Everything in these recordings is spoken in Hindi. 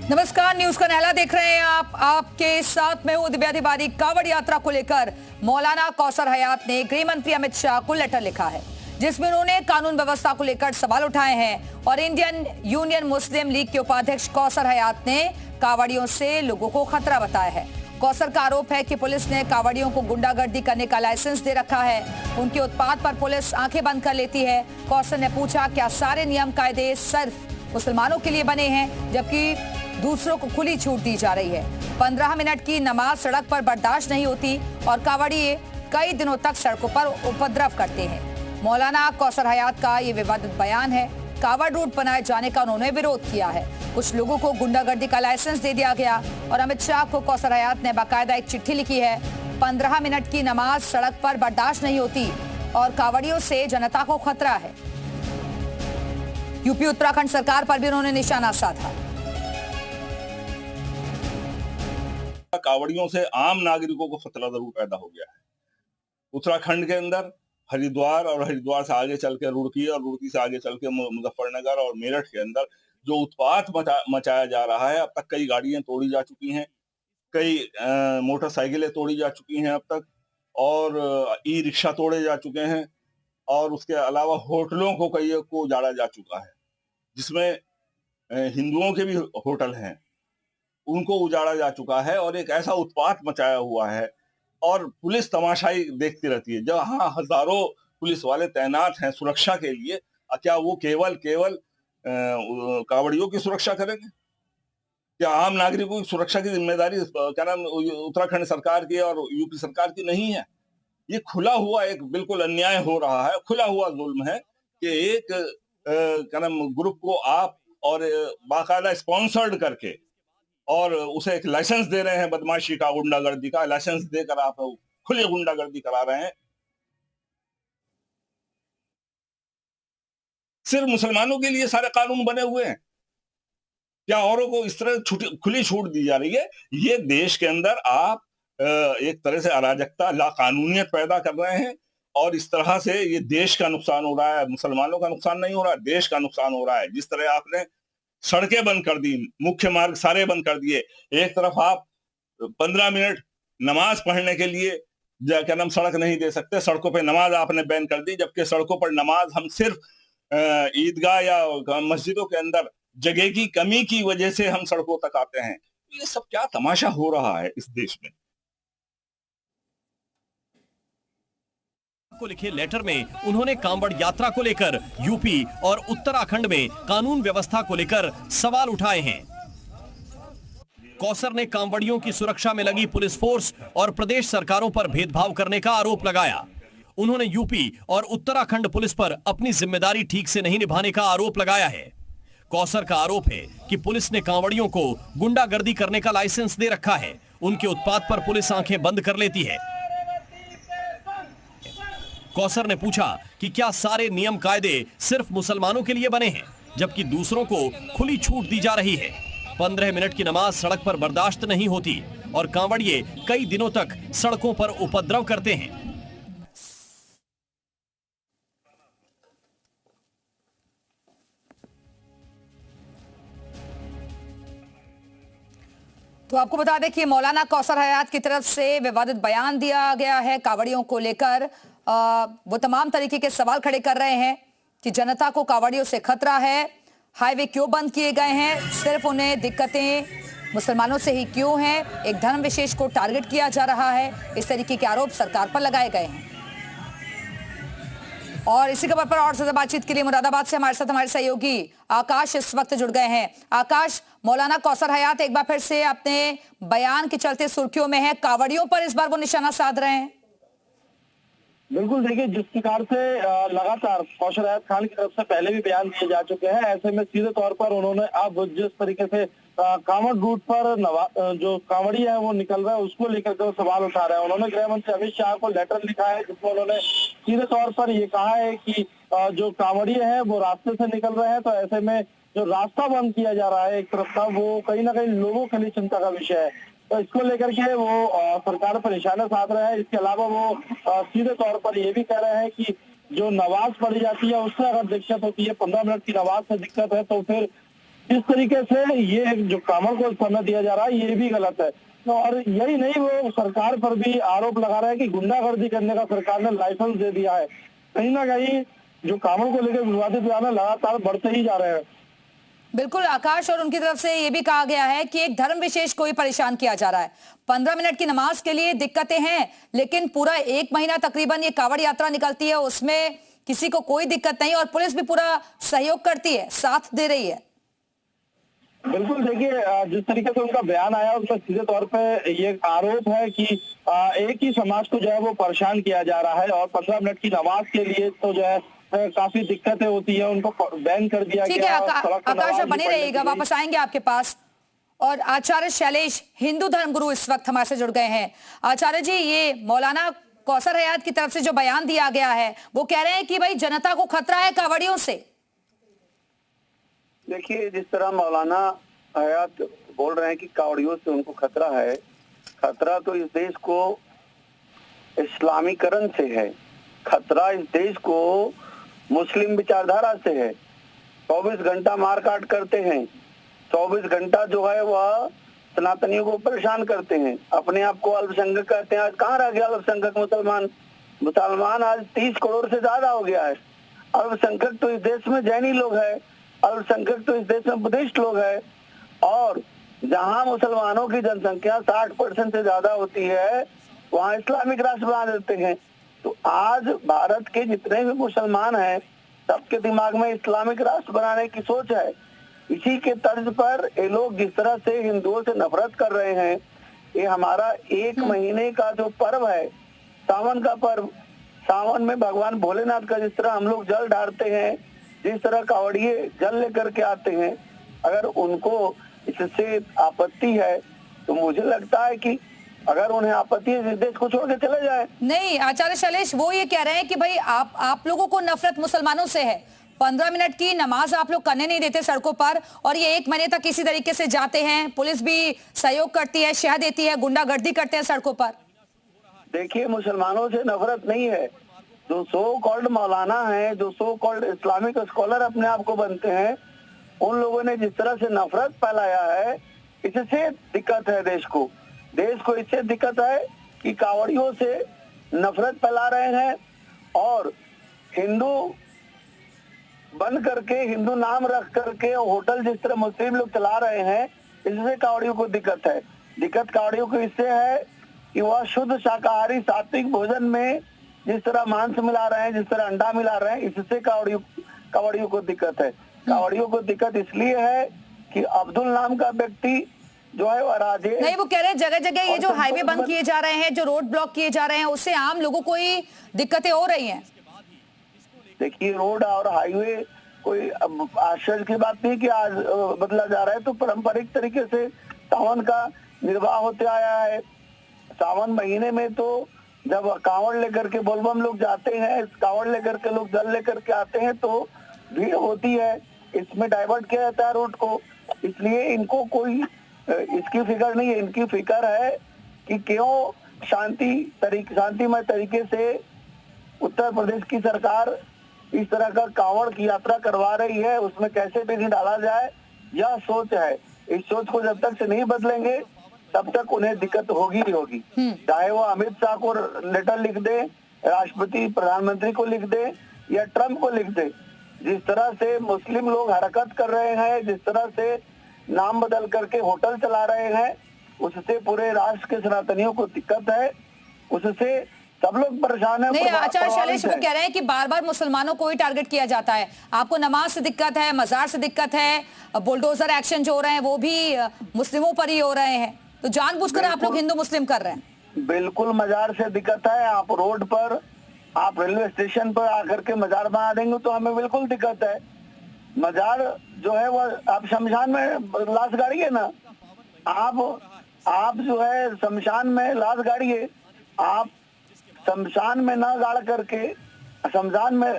नमस्कार, न्यूज का नहला देख रहे हैं आप। आपके साथ मैं हूं दिव्या तिवारी। कांवड़ यात्रा को लेकर मौलाना कौसर हयात ने गृह मंत्री अमित शाह को लेटर लिखा है, जिसमें उन्होंने कानून व्यवस्था को लेकर सवाल उठाए हैं। और इंडियन यूनियन मुस्लिम लीग के उपाध्यक्ष कौसर हयात ने कांवड़ियों से लोगों को खतरा बताया है। कौसर का आरोप है कि पुलिस ने कांवड़ियों को गुंडागर्दी करने का लाइसेंस दे रखा है। उनके उत्पात पर पुलिस आंखें बंद कर लेती है। कौसर ने पूछा, क्या सारे नियम कायदे सिर्फ मुसलमानों के लिए बने हैं, जबकि दूसरों को खुली छूट दी जा रही है। 15 मिनट की नमाज सड़क पर बर्दाश्त नहीं होती और कांवड़िए कई दिनों तक सड़कों पर उपद्रव करते हैं। मौलाना कौसर हयात का ये विवादित बयान है। कांवड़ रूट बनाए जाने का उन्होंने विरोध किया है। कुछ लोगों को गुंडागर्दी का लाइसेंस दे दिया गया और अमित शाह को कौसर हयात ने बाकायदा एक चिट्ठी लिखी है। 15 मिनट की नमाज सड़क पर बर्दाश्त नहीं होती और कांवड़ियों से जनता को खतरा है। यूपी उत्तराखंड सरकार पर भी उन्होंने निशाना साधा। कांवड़ियों से आम नागरिकों को खतरा जरूर पैदा हो गया है। उत्तराखंड के अंदर हरिद्वार और हरिद्वार से आगे चल के रुड़की और रुड़की से आगे चल के मुजफ्फरनगर और मेरठ के अंदर जो उत्पात मचाया जा रहा है, अब तक कई गाड़ियां तोड़ी जा चुकी हैं, कई मोटरसाइकिलें तोड़ी जा चुकी हैं अब तक, और ई रिक्शा तोड़े जा चुके हैं, और उसके अलावा होटलों को कई को उजाड़ा जा चुका है, जिसमें हिंदुओं के भी होटल हैं, उनको उजाड़ा जा चुका है और एक ऐसा उत्पात मचाया हुआ है। और पुलिस तमाशाई देखती रहती है। जहां हजारों पुलिस वाले तैनात हैं सुरक्षा के लिए, क्या वो केवल कांवड़ियों की सुरक्षा करेंगे? क्या आम नागरिकों की सुरक्षा की जिम्मेदारी क्या नाम उत्तराखंड सरकार की और यूपी सरकार की नहीं है? ये खुला हुआ एक बिल्कुल अन्याय हो रहा है, खुला हुआ जुल्म है कि एक क्या नाम ग्रुप को आप और बाकायदा स्पॉन्सर्ड करके और उसे एक लाइसेंस दे रहे हैं बदमाशी का, गुंडागर्दी का लाइसेंस देकर आप खुली गुंडागर्दी करा रहे हैं। सिर्फ मुसलमानों के लिए सारे कानून बने हुए हैं, क्या औरों को इस तरह खुली छूट दी जा रही है? ये देश के अंदर आप एक तरह से अराजकता, लाकानूनियत पैदा कर रहे हैं और इस तरह से ये देश का नुकसान हो रहा है। मुसलमानों का नुकसान नहीं हो रहा है, देश का नुकसान हो रहा है। जिस तरह आपने सड़कें बंद कर दी, मुख्य मार्ग सारे बंद कर दिए, एक तरफ आप 15 मिनट नमाज पढ़ने के लिए क्या नाम सड़क नहीं दे सकते, सड़कों पे नमाज आपने बैन कर दी, जबकि सड़कों पर नमाज हम सिर्फ ईदगाह या मस्जिदों के अंदर जगह की कमी की वजह से हम सड़कों तक आते हैं। ये सब क्या तमाशा हो रहा है इस देश में? को लिखे लेटर में उन्होंने कांवड़ यात्रा को लेकर यूपी और उत्तराखंड में कानून व्यवस्था को लेकर सवाल उठाए हैं। कौसर ने कांवड़ियों की सुरक्षा में लगी पुलिस फोर्स और प्रदेश सरकारों पर भेदभाव करने का आरोप लगाया। उन्होंने यूपी और उत्तराखंड पुलिस पर अपनी जिम्मेदारी ठीक से नहीं निभाने का आरोप लगाया है। कौसर का आरोप है कि पुलिस ने कांवड़ियों को गुंडागर्दी करने का लाइसेंस दे रखा है। उनके उत्पात पर पुलिस आंखें बंद कर लेती है। कौसर ने पूछा कि क्या सारे नियम कायदे सिर्फ मुसलमानों के लिए बने हैं, जबकि दूसरों को खुली छूट दी जा रही है। 15 मिनट की नमाज सड़क पर बर्दाश्त नहीं होती और कांवड़िए कई दिनों तक सड़कों पर उपद्रव करते हैं। तो आपको बता दें कि मौलाना कौसर हयात की तरफ से विवादित बयान दिया गया है कांवड़ियों को लेकर। वो तमाम तरीके के सवाल खड़े कर रहे हैं कि जनता को कांवड़ियों से खतरा है, हाईवे क्यों बंद किए गए हैं, सिर्फ उन्हें दिक्कतें मुसलमानों से ही क्यों हैं, एक धर्म विशेष को टारगेट किया जा रहा है। इस तरीके के आरोप सरकार पर लगाए गए हैं। और इसी खबर पर और ज्यादा बातचीत के लिए मुरादाबाद से हमारे साथ हमारे सहयोगी आकाश इस वक्त जुड़ गए हैं। आकाश, मौलाना कौसर हयात एक बार फिर से अपने बयान के चलते सुर्खियों में है, कांवड़ियों पर इस बार वो निशाना साध रहे हैं। बिल्कुल, देखिए जिस प्रकार से लगातार कौसर हयात खान की तरफ से पहले भी बयान दिए जा चुके हैं, ऐसे में सीधे तौर पर उन्होंने अब जिस तरीके से कांवड़ रूट पर जो कांवड़ी है वो निकल रहा है, उसको लेकर के सवाल उठा रहे हैं। उन्होंने गृह मंत्री अमित शाह को लेटर लिखा है, जिसमें उन्होंने सीधे तौर पर ये कहा है कि जो कांवड़ी है वो रास्ते से निकल रहे हैं, तो ऐसे में जो रास्ता बंद किया जा रहा है एक तरफ का, वो कहीं ना कहीं लोगों के लिए चिंता का विषय है। तो इसको लेकर के वो सरकार पर निशाना साध रहे हैं। इसके अलावा वो सीधे तौर पर ये भी कह रहे हैं कि जो नमाज पढ़ी जाती है उससे अगर दिक्कत होती है, 15 मिनट की नमाज से दिक्कत है, तो फिर जिस तरीके से ये जो कांवड़ को समय दिया जा रहा है ये भी गलत है। और यही नहीं, वो सरकार पर भी आरोप लगा रहा है कि गुंडागर्दी करने का सरकार ने लाइसेंस दे दिया है। कहीं ना कहीं जो कांवड़ को लेकर विवादित बयान लगातार बढ़ते ही जा रहे हैं। बिल्कुल आकाश, और उनकी तरफ से ये भी कहा गया है कि एक धर्म विशेष को ही परेशान किया जा रहा है। 15 मिनट की नमाज के लिए दिक्कतें हैं, लेकिन पूरा 1 महीना तकरीबन ये कांवड़ यात्रा निकलती है, उसमें किसी को कोई दिक्कत नहीं और पुलिस भी पूरा सहयोग करती है, साथ दे रही है। बिल्कुल, देखिए जिस तरीके से उनका बयान आया उसमें सीधे तौर पे ये आरोप है कि एक ही समाज को जो है वो परेशान किया जा रहा है और 15 मिनट की नमाज के लिए तो जो है काफी दिक्कतें होती है, उनको बैन कर दिया गया। ठीक है आकाश, बने रहिएगा, वापस आएंगे आपके पास। और आचार्य शैलेश, हिंदू धर्मगुरु, इस वक्त हमारे से जुड़ गए हैं। आचार्य जी, ये मौलाना कौसर हयात की तरफ से जो बयान दिया गया है वो कह रहे हैं कि भाई जनता को खतरा है कांवड़ियों से। देखिए, जिस तरह मौलाना हयात बोल रहे हैं कि कांवड़ियों से उनको खतरा है, खतरा तो इस देश को इस्लामीकरण से है, खतरा इस देश को मुस्लिम विचारधारा से है। 24 घंटा मारकाट करते हैं, 24 घंटा जो है वह सनातनियों को परेशान करते हैं, अपने आप को अल्पसंख्यक कहते हैं। आज कहाँ रह गया अल्पसंख्यक मुसलमान आज 30 करोड़ से ज्यादा हो गया है। अल्पसंख्यक तो इस देश में जैनी लोग है, अल्पसंख्यक तो इस देश में बुद्धिस्ट लोग है, और जहां मुसलमानों की जनसंख्या 60% से ज्यादा होती है वहां इस्लामिक राष्ट्र बना देते हैं। तो आज भारत के जितने भी मुसलमान हैं सबके दिमाग में इस्लामिक राष्ट्र बनाने की सोच है। इसी के तर्ज पर ये लोग जिस तरह से हिंदुओं से नफरत कर रहे हैं, ये हमारा 1 महीने का जो पर्व है, सावन का पर्व, सावन में भगवान भोलेनाथ का जिस तरह हम लोग जल डालते हैं, जिस तरह कांवड़िए जल लेकर के आते हैं, अगर उनको इससे आपत्ति है तो मुझे लगता है कि अगर उन्हें आपत्ति है देश को छोड़ के चले जाए। नहीं आचार्य शैलेश, वो ये कह रहे हैं कि भाई आप लोगों को नफरत मुसलमानों से है। 15 मिनट की नमाज आप लोग करने नहीं देते सड़कों पर, और ये 1 महीने तक किसी तरीके से जाते हैं, पुलिस भी सहयोग करती है, शह देती है, गुंडागर्दी करते हैं सड़कों पर। देखिए, मुसलमानों से नफरत नहीं है। जो सो कॉल्ड मौलाना है, जो सो कॉल्ड इस्लामिक स्कॉलर अपने आप को बनते हैं, उन लोगों ने जिस तरह से नफरत फैलाया है, इससे दिक्कत है देश को। देश को इससे दिक्कत है कि कांवड़ियों से नफरत फैला रहे हैं और हिंदू बन करके, हिंदू नाम रख करके होटल जिस तरह मुस्लिम लोग चला रहे हैं, इससे कांवड़ियों को दिक्कत है। दिक्कत कांवड़ियों को इससे है कि वह शुद्ध शाकाहारी सात्विक भोजन में जिस तरह मांस मिला रहे हैं, जिस तरह अंडा मिला रहे हैं, इससे कांवड़ियों को दिक्कत है। कांवड़ियों को दिक्कत इसलिए है कि अब्दुल नाम का व्यक्ति जो है वो राजे नहीं, वो कह रहे हैं जगह जगह ये जो हाईवे बंद किए जा रहे हैं, जो रोड ब्लॉक किए जा रहे हैं, उससे आम लोगों को ही दिक्कतें हो रही हैं। देखिए, रोड और हाईवे कोई आश्चर्य की बात नहीं कि आज बदला जा रहा है, तो पारंपरिक तरीके से सावन का निर्वाह होते आया है। सावन महीने में तो जब कांवड़ लेकर के बोलबम लोग जाते हैं, कांवड़ लेकर के लोग जल लेकर के आते हैं तो भीड़ होती है, इसमें डाइवर्ट किया जाता है रूट को। इसलिए इनको कोई इसकी फिक्र नहीं है, इनकी फिक्र है कि क्यों शांतिमय तरीके से उत्तर प्रदेश की सरकार इस तरह का कांवड़ की यात्रा करवा रही है, उसमें कैसे विघ्न डाला जाए, यह सोच है। इस सोच को जब तक से नहीं बदलेंगे तब तक उन्हें दिक्कत होगी ही होगी। चाहे वो अमित शाह को लेटर लिख दे, राष्ट्रपति प्रधानमंत्री को लिख दे या ट्रंप को लिख दे, जिस तरह से मुस्लिम लोग हरकत कर रहे हैं, जिस तरह से नाम बदल करके होटल चला रहे हैं, उससे पूरे राष्ट्र के सनातनियों को दिक्कत है, उससे सब लोग परेशान है। नहीं आचार्य शैलेश, वो कह रहे हैं कि बार बार मुसलमानों को ही टारगेट किया जाता है। आपको नमाज से दिक्कत है, मजार से दिक्कत है, बुलडोजर एक्शन जो हो रहे हैं वो भी मुस्लिमों पर ही हो रहे हैं, तो जानबूझकर आप लोग हिंदू मुस्लिम कर रहे हैं। बिल्कुल मजार से दिक्कत है। आप रोड पर, आप रेलवे स्टेशन पर आकर के मजार बना देंगे तो हमें बिल्कुल दिक्कत है। मजार जो है वो आप शमशान में लाश गाड़िए ना, आप जो है शमशान में लाश गाड़िए, आप शमशान में ना गाड़ करके शमशान में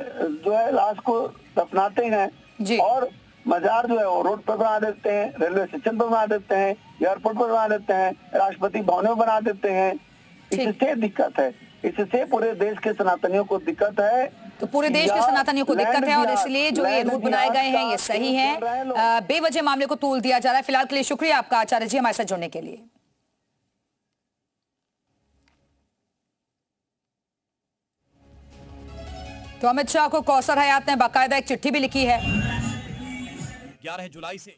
जो है लाश को दफनाते हैं और मजार जो है वो रोड पर बना देते हैं, रेलवे स्टेशन पर बना देते हैं, एयरपोर्ट पर बना देते हैं, राष्ट्रपति भवन में बना देते हैं। इससे दिक्कत है, इससे पूरे देश के सनातनियों को दिक्कत है तो पूरे देश के सनातनियों को दिक्कत है और इसलिए जो ये रूट बनाए गए हैं ये सही है। बेवजह मामले को तूल दिया जा रहा है। फिलहाल के लिए शुक्रिया आपका आचार्य जी हमारे साथ जुड़ने के लिए। तो अमित शाह को कौसर हयात ने बाकायदा एक चिट्ठी भी लिखी है। 11 जुलाई से